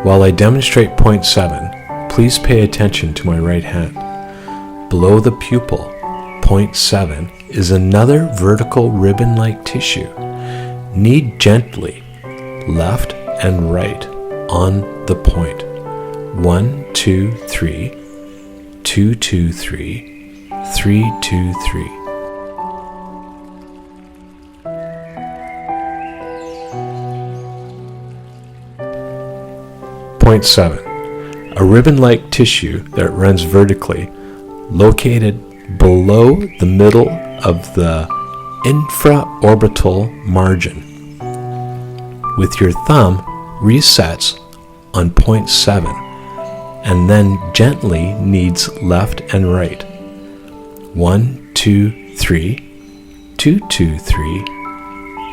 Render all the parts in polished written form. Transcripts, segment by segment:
While I demonstrate point 7, please pay attention to my right hand. Below the pupil, point 7 is another vertical ribbon-like tissue. Knead gently, left and right, on the point. 1, 2, 3, 2, 2, 3, 3, 2, 3. Point 7. A ribbon-like tissue that runs vertically, located below the middle of the infraorbital margin. With your thumb, resets on point 7 and then gently kneads left and right. 1, 2, 3, 2, 2, 3,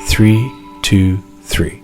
3, 2, 3.